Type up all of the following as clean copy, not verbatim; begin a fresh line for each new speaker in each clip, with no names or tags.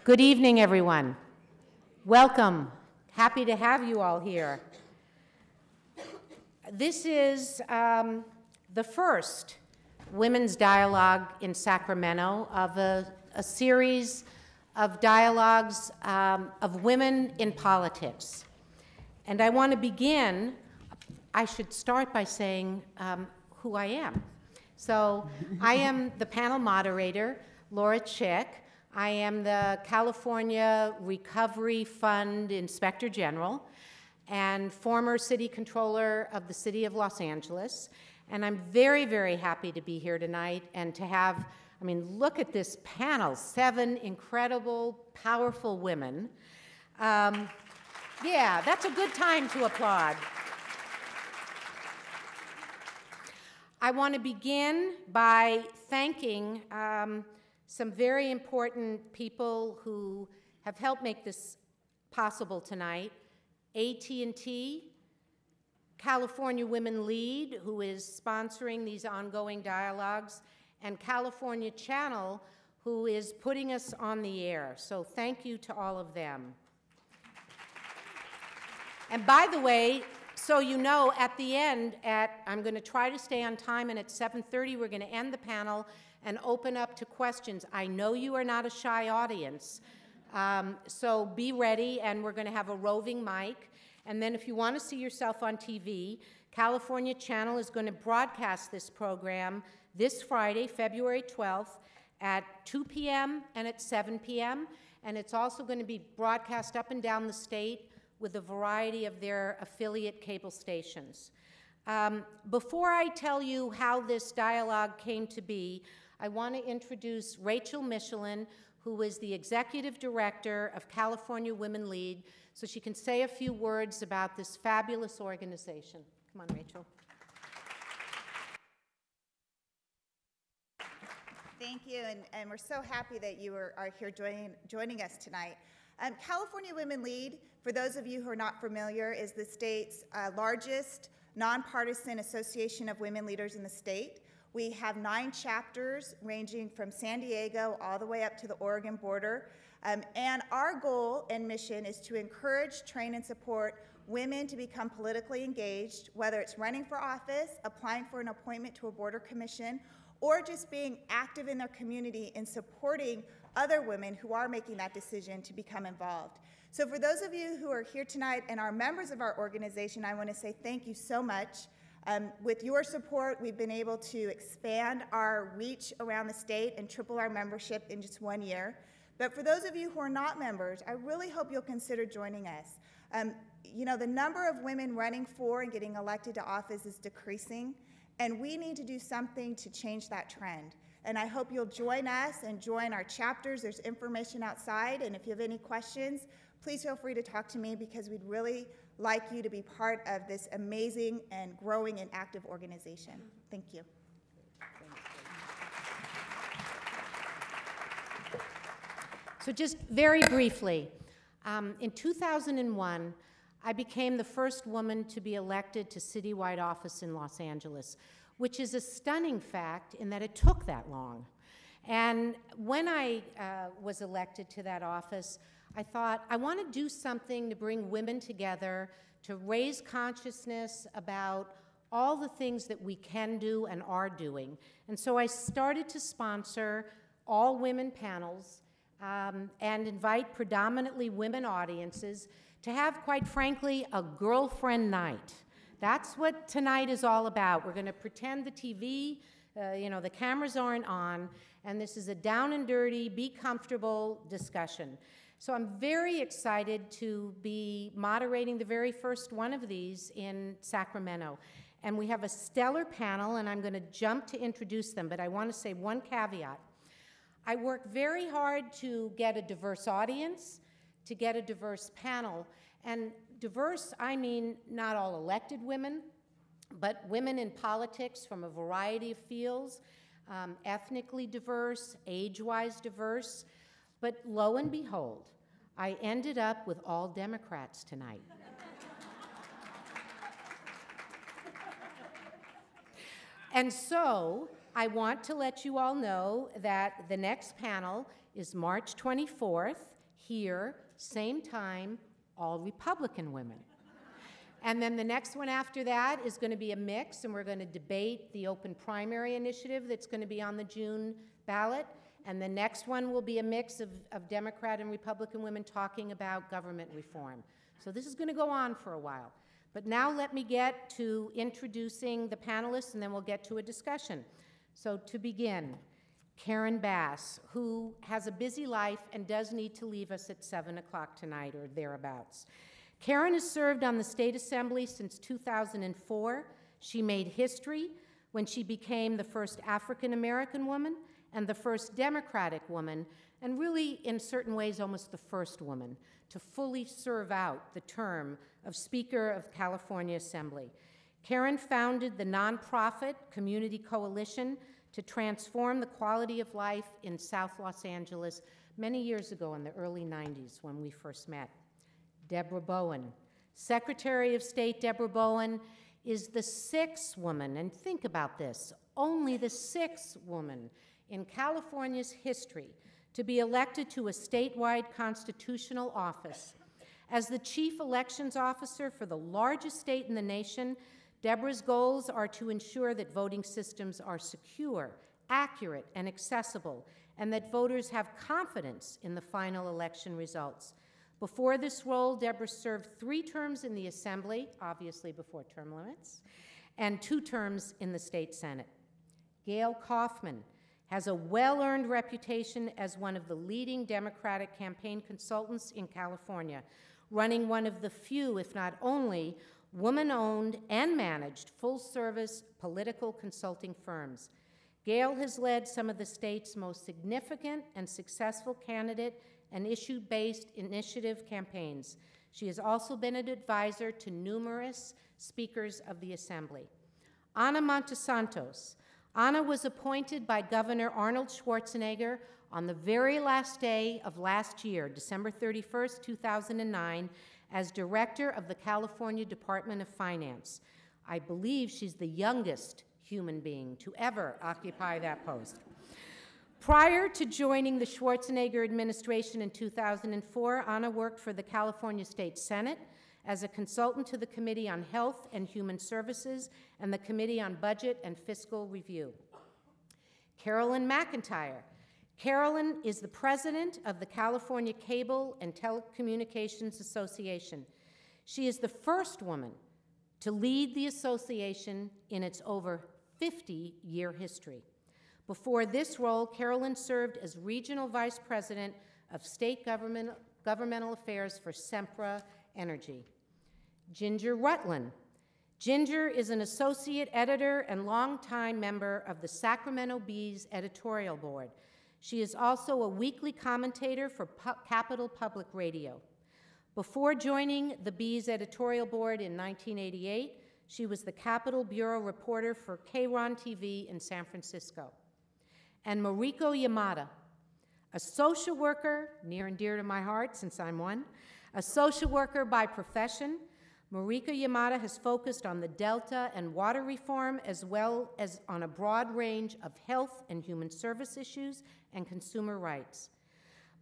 Good evening, everyone. Welcome. Happy to have you all here. This is the first Women's Dialogue in Sacramento of a series of dialogues of women in politics. And I want to begin, I should start by saying who I am. So I am the panel moderator, Laura Chick. I am the California Recovery Fund Inspector General and former city controller of the city of Los Angeles. And I'm very, very happy to be here tonight and to have, I mean, look at this panel, 7 incredible, powerful women. Yeah, that's a good time to applaud. I want to begin by thanking some very important people who have helped make this possible tonight. AT&T, California Women Lead, who is sponsoring these ongoing dialogues, and California Channel, who is putting us on the air. So thank you to all of them. And by the way, so you know, at the end, I'm going to try to stay on time, and at 7:30 we're going to end the panel and open up to questions. I know you are not a shy audience, so be ready, and we're going to have a roving mic. And then if you want to see yourself on TV, California Channel is going to broadcast this program this Friday, February 12th, at 2 p.m. and at 7 p.m., and it's also going to be broadcast up and down the state with a variety of their affiliate cable stations. Before I tell you how this dialogue came to be, I want to introduce Rachel Michelin, who is the Executive Director of California Women Lead, so she can say a few words about this fabulous organization. Come on, Rachel.
Thank you, and we're so happy that you are here joining us tonight. California Women Lead, for those of you who are not familiar, is the state's largest nonpartisan association of women leaders in the state. We have 9 chapters ranging from San Diego all the way up to the Oregon border. And our goal and mission is to encourage, train, and support women to become politically engaged, whether it's running for office, applying for an appointment to a border commission, or just being active in their community and supporting other women who are making that decision to become involved. So for those of you who are here tonight and are members of our organization, I want to say thank you so much. With your support, we've been able to expand our reach around the state and triple our membership in just 1 year. But for those of you who are not members, I really hope you'll consider joining us. You know, the number of women running for and getting elected to office is decreasing, and we need to do something to change that trend. And I hope you'll join us and join our chapters. There's information outside, and if you have any questions, please feel free to talk to me, because we'd really like you to be part of this amazing and growing and active organization. Thank you.
So just very briefly, in 2001, I became the first woman to be elected to citywide office in Los Angeles, which is a stunning fact in that it took that long. And when I was elected to that office, I thought, I want to do something to bring women together, to raise consciousness about all the things that we can do and are doing. And so I started to sponsor all-women panels and invite predominantly women audiences to have, quite frankly, a girlfriend night. That's what tonight is all about. We're going to pretend the TV, you know, the cameras aren't on, and this is a down and dirty, be comfortable discussion. So I'm very excited to be moderating the very first one of these in Sacramento. And we have a stellar panel, and I'm going to jump to introduce them, but I want to say one caveat. I work very hard to get a diverse audience, to get a diverse panel. And diverse, I mean not all elected women, but women in politics from a variety of fields, ethnically diverse, age-wise diverse. But lo and behold, I ended up with all Democrats tonight. And so I want to let you all know that the next panel is March 24th, here, same time, all Republican women. And then the next one after that is going to be a mix, and we're going to debate the open primary initiative that's going to be on the June ballot. And the next one will be a mix of Democrat and Republican women talking about government reform. So this is going to go on for a while. But now let me get to introducing the panelists, and then we'll get to a discussion. So to begin, Karen Bass, who has a busy life and does need to leave us at 7 o'clock tonight or thereabouts. Karen has served on the State Assembly since 2004. She made history when she became the first African-American woman and the first Democratic woman, and really, in certain ways, almost the first woman to fully serve out the term of Speaker of California Assembly. Karen founded the nonprofit Community Coalition to transform the quality of life in South Los Angeles many years ago in the early 90s when we first met. Debra Bowen. Secretary of State Debra Bowen is the 6th woman, and think about this, only the 6th woman in California's history to be elected to a statewide constitutional office. As the chief elections officer for the largest state in the nation, Debra's goals are to ensure that voting systems are secure, accurate, and accessible, and that voters have confidence in the final election results. Before this role, Debra served 3 terms in the Assembly, obviously before term limits, and 2 terms in the State Senate. Gale Kaufman has a well-earned reputation as one of the leading Democratic campaign consultants in California, running one of the few, if not only, woman-owned and managed full-service political consulting firms. Gale has led some of the state's most significant and successful candidate and issue-based initiative campaigns. She has also been an advisor to numerous speakers of the Assembly. Ana Matosantos. Ana was appointed by Governor Arnold Schwarzenegger on the very last day of last year, December 31st, 2009, as director of the California Department of Finance. I believe she's the youngest human being to ever occupy that post. Prior to joining the Schwarzenegger administration in 2004, Ana worked for the California State Senate as a consultant to the Committee on Health and Human Services and the Committee on Budget and Fiscal Review. Carolyn McIntyre. Carolyn is the president of the California Cable and Telecommunications Association. She is the first woman to lead the association in its over 50-year history. Before this role, Carolyn served as Regional Vice President of State Governmental Affairs for Sempra Energy. Ginger Rutland. Ginger is an associate editor and longtime member of the Sacramento Bee's editorial board. She is also a weekly commentator for Capital Public Radio. Before joining the Bee's editorial board in 1988, she was the Capitol Bureau reporter for KRON TV in San Francisco. And Mariko Yamada, a social worker, near and dear to my heart since I'm one, a social worker by profession. Mariko Yamada has focused on the Delta and water reform, as well as on a broad range of health and human service issues and consumer rights.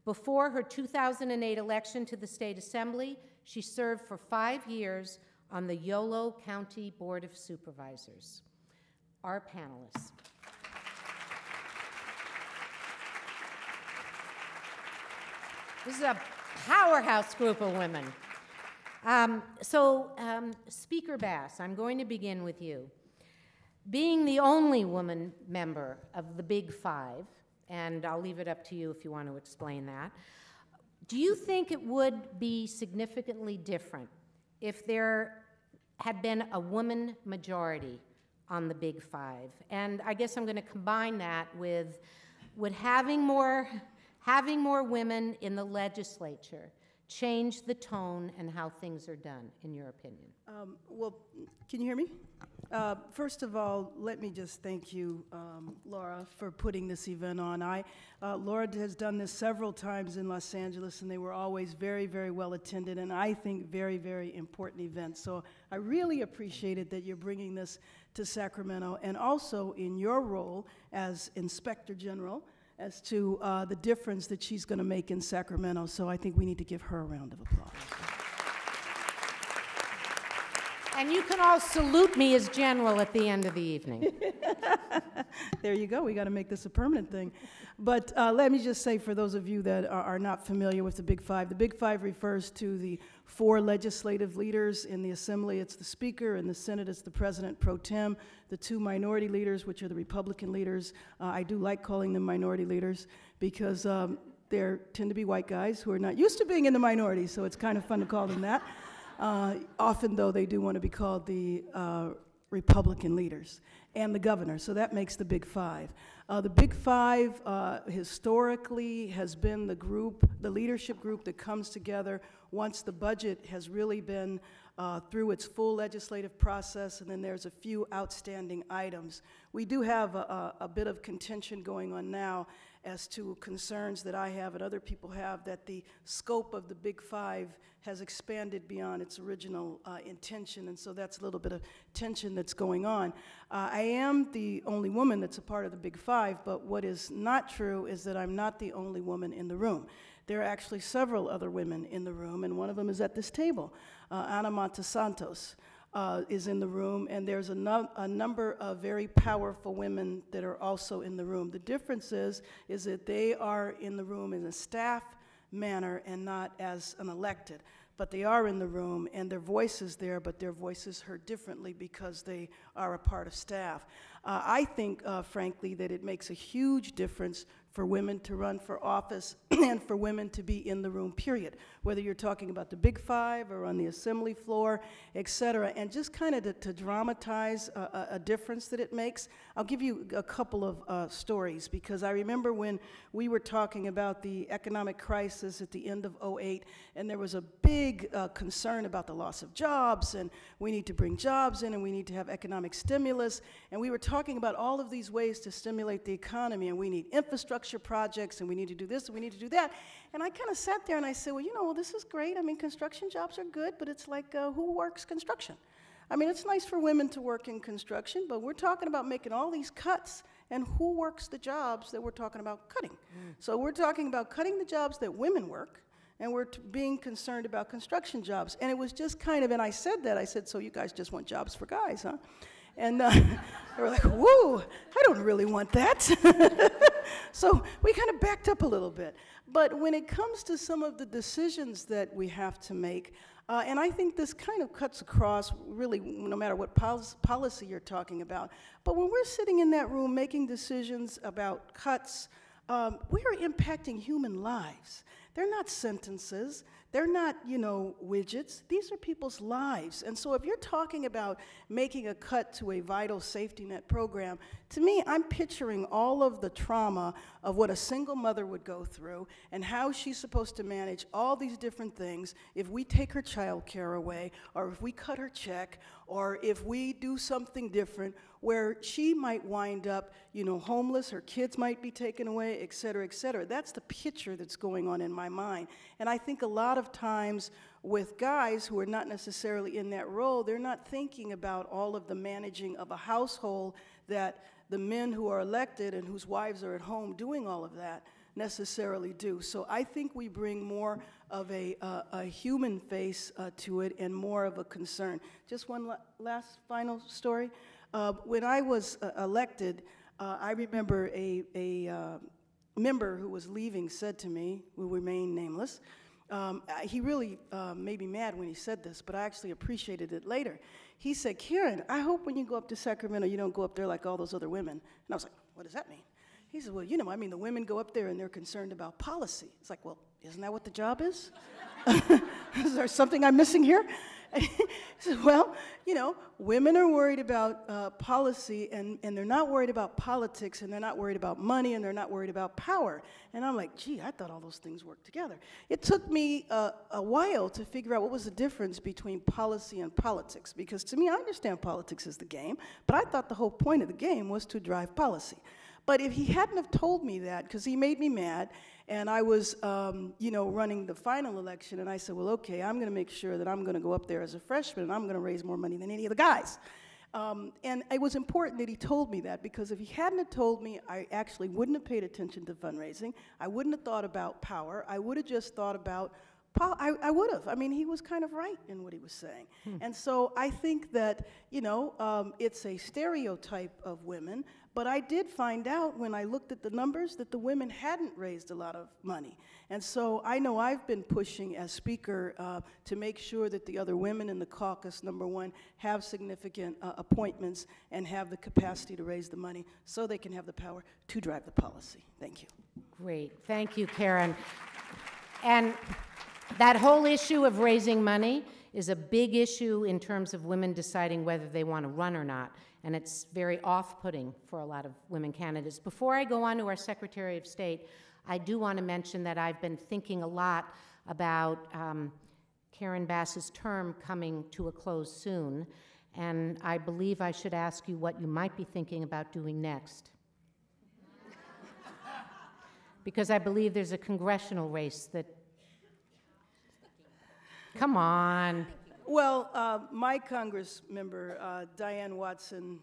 Before her 2008 election to the State Assembly, she served for 5 years on the Yolo County Board of Supervisors. Our panelists. This is a powerhouse group of women. Speaker Bass, I'm going to begin with you. Being the only woman member of the Big Five, and I'll leave it up to you if you want to explain that, do you think it would be significantly different if there had been a woman majority on the Big Five? And I guess I'm going to combine that with would having more women in the legislature change the tone and how things are done, in your opinion?
Well, can you hear me? First of all, let me just thank you, Laura, for putting this event on. Laura has done this several times in Los Angeles, and they were always very, very well attended, and I think very, very important events. So I really appreciate it that you're bringing this to Sacramento, and also in your role as Inspector General, as to the difference that she's going to make in Sacramento. So I think we need to give her a round of applause.
And you can all salute me as general at the end of the evening.
There you go. We got to make this a permanent thing. But let me just say, for those of you that are not familiar with the Big Five refers to the 4 legislative leaders in the Assembly. It's the Speaker. In the Senate, it's the President pro tem. The 2 minority leaders, which are the Republican leaders. I do like calling them minority leaders because they tend to be white guys who are not used to being in the minority, so it's kind of fun to call them that. Often, though, they do want to be called the Republican leaders and the governor, so that makes the Big Five. The Big Five historically has been the leadership group that comes together once the budget has really been through its full legislative process, and then there's a few outstanding items. We do have a bit of contention going on now as to concerns that I have and other people have that the scope of the Big Five has expanded beyond its original intention, and so that's a little bit of tension that's going on. I am the only woman that's a part of the Big Five, but what is not true is that I'm not the only woman in the room. There are actually several other women in the room, and one of them is at this table. Ana Matosantos is in the room, and there's a number of very powerful women that are also in the room. The difference is that they are in the room in a staff manner and not as an elected. But they are in the room, and their voice is there, but their voice is heard differently because they are a part of staff. I think, frankly, that it makes a huge difference for women to run for office and for women to be in the room, period. Whether you're talking about the Big Five or on the assembly floor, et cetera, and just kind of to dramatize a difference that it makes. I'll give you a couple of stories, because I remember when we were talking about the economic crisis at the end of '08, and there was a big concern about the loss of jobs, and we need to bring jobs in, and we need to have economic stimulus, and we were talking about all of these ways to stimulate the economy, and we need infrastructure projects, and we need to do this, and we need to do that. And I kind of sat there and I said, well, this is great. I mean, construction jobs are good, but it's like, who works construction? I mean, it's nice for women to work in construction, but we're talking about making all these cuts, and who works the jobs that we're talking about cutting? So we're talking about cutting the jobs that women work, and we're being concerned about construction jobs. And it was just kind of, and I said, so you guys just want jobs for guys, huh? And they were like, whoa, I don't really want that. So we kind of backed up a little bit. But when it comes to some of the decisions that we have to make, and I think this kind of cuts across really no matter what policy you're talking about, but when we're sitting in that room making decisions about cuts, we are impacting human lives. They're not sentences. They're not, widgets. These are people's lives. And so if you're talking about making a cut to a vital safety net program, to me, I'm picturing all of the trauma of what a single mother would go through and how she's supposed to manage all these different things if we take her child care away, or if we cut her check, or if we do something different where she might wind up, homeless, her kids might be taken away, et cetera, et cetera. That's the picture that's going on in my mind. And I think a lot of times with guys who are not necessarily in that role, they're not thinking about all of the managing of a household that the men who are elected and whose wives are at home doing all of that necessarily do. So I think we bring more of a human face to it and more of a concern. Just one last final story. When I was elected, I remember a member who was leaving said to me, who will remain nameless, he really made me mad when he said this, but I actually appreciated it later. He said, Karen, I hope when you go up to Sacramento, you don't go up there like all those other women. And I was like, what does that mean? He said, well, the women go up there and they're concerned about policy. It's like, well, isn't that what the job is? Is there something I'm missing here? And he said, well, women are worried about policy, and they're not worried about politics, and they're not worried about money, and they're not worried about power. And I'm like, gee, I thought all those things worked together. It took me a while to figure out what was the difference between policy and politics, because to me, I understand politics is the game, but I thought the whole point of the game was to drive policy. But if he hadn't have told me that, because he made me mad, and I was, running the final election, and I said, well, okay, I'm going to make sure that I'm going to go up there as a freshman, and I'm going to raise more money than any of the guys. And it was important that he told me that, because if he hadn't have told me, I actually wouldn't have paid attention to fundraising. I wouldn't have thought about power. I would have just thought about I would have. I mean, he was kind of right in what he was saying. And so I think that, you know, it's a stereotype of women, but I did find out when I looked at the numbers that the women hadn't raised a lot of money. And so I know I've been pushing as speaker to make sure that the other women in the caucus, number one, have significant appointments and have the capacity to raise the money so they can have the power to drive the policy. Thank you.
Great. Thank you, Karen. And that whole issue of raising money is a big issue in terms of women deciding whether they want to run or not, and it's very off-putting for a lot of women candidates. Before I go on to our Secretary of State, I do want to mention that I've been thinking a lot about Karen Bass's term coming to a close soon, and I believe I should ask you what you might be thinking about doing next. Because I believe there's a congressional race that... Come on.
Well, my Congress member, Diane Watson,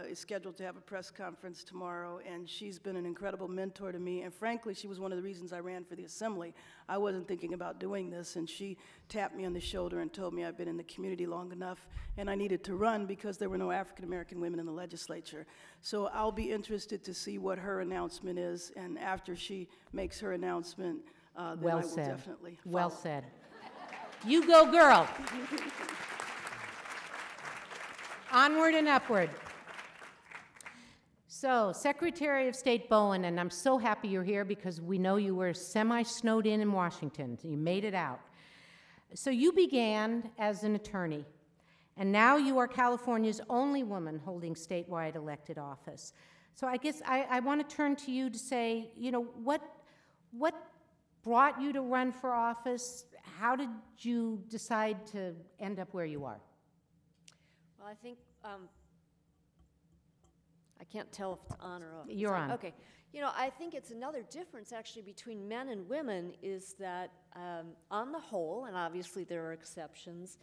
is scheduled to have a press conference tomorrow, and she's been an incredible mentor to me, and frankly, she was one of the reasons I ran for the Assembly. I wasn't thinking about doing this, and she tapped me on the shoulder and told me I've been in the community long enough, and I needed to run because there were no African-American women in the legislature. So I'll be interested to see what her announcement is, and after she makes her announcement, then I will definitely follow.
Well said. You go, girl. Onward and upward. So, Secretary of State Bowen, and I'm so happy you're here because we know you were semi-snowed in Washington. You made it out. So you began as an attorney, and now you are California's only woman holding statewide elected office. So I guess I want to turn to you to say, you know, what brought you to run for office? How did you decide to end up where you are?
Well, I think, I can't tell if it's on or off.
You're on.
Okay. You know, I think it's another difference actually between men and women is that on the whole, and obviously there are exceptions,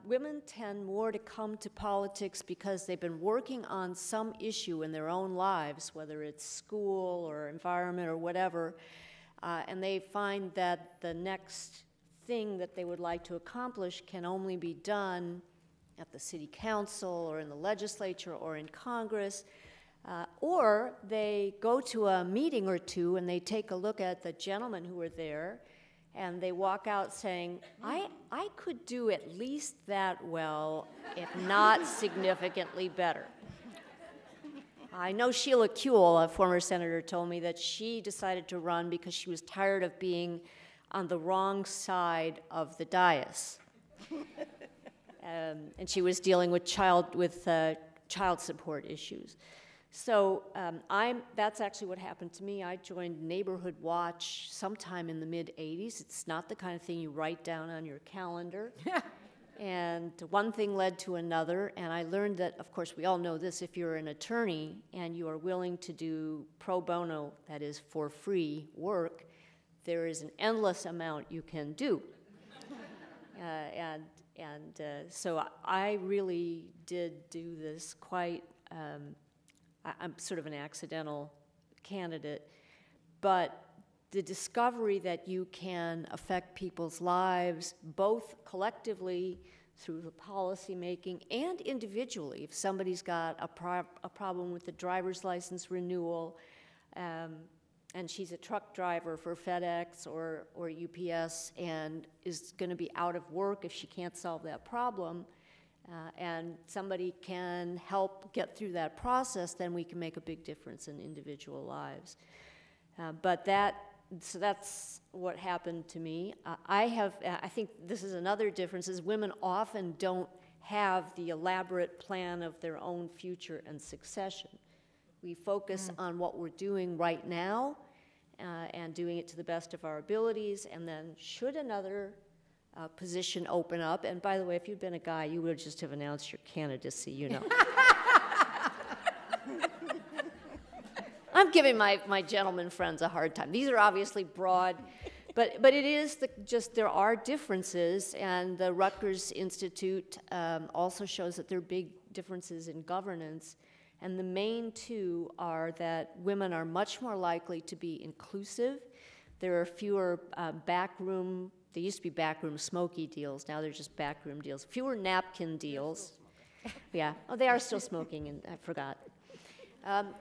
women tend more to come to politics because they've been working on some issue in their own lives, whether it's school or environment or whatever, and they find that the next thing that they would like to accomplish can only be done at the city council or in the legislature or in Congress, or they go to a meeting or two and they take a look at the gentlemen who are there and they walk out saying, I could do at least that well, if not significantly better. I know Sheila Kuehl, a former senator, told me that she decided to run because she was tired of being on the wrong side of the dais. And she was dealing with child support issues. So that's actually what happened to me. I joined Neighborhood Watch sometime in the mid-'80s. It's not the kind of thing you write down on your calendar. And one thing led to another, and I learned that, of course, we all know this, if you're an attorney and you are willing to do pro bono, that is for free work, there is an endless amount you can do. So I really did do this quite, I'm sort of an accidental candidate, but the discovery that you can affect people's lives, both collectively through the policy making and individually, if somebody's got a problem with the driver's license renewal, and she's a truck driver for FedEx or UPS and is going to be out of work if she can't solve that problem, and somebody can help get through that process, then we can make a big difference in individual lives. So that's what happened to me. I think this is another difference, is women often don't have the elaborate plan of their own future and succession. We focus on what we're doing right now and doing it to the best of our abilities, and then should another position open up, and by the way, if you'd been a guy, you would just have announced your candidacy, you know. I'm giving my gentleman friends a hard time. These are obviously broad, but it is there are differences, and the Rutgers Institute also shows that there are big differences in governance. And the main two are that women are much more likely to be inclusive. There are fewer backroom, they used to be backroom smoky deals, now they're just backroom deals. Fewer napkin deals. Yeah, oh, they are still smoking, and I forgot.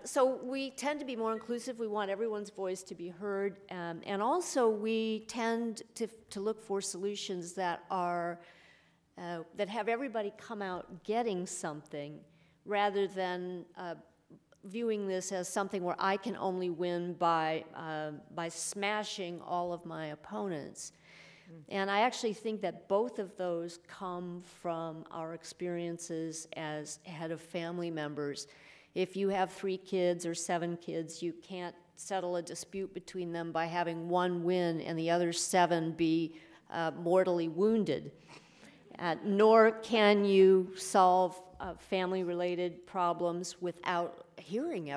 So we tend to be more inclusive. We want everyone's voice to be heard. And also we tend to look for solutions that are, that have everybody come out getting something, rather than viewing this as something where I can only win by smashing all of my opponents. And I actually think that both of those come from our experiences as head of family members. If you have 3 kids or 7 kids, you can't settle a dispute between them by having one win and the other 7 be mortally wounded. Nor can you solve family-related problems without hearing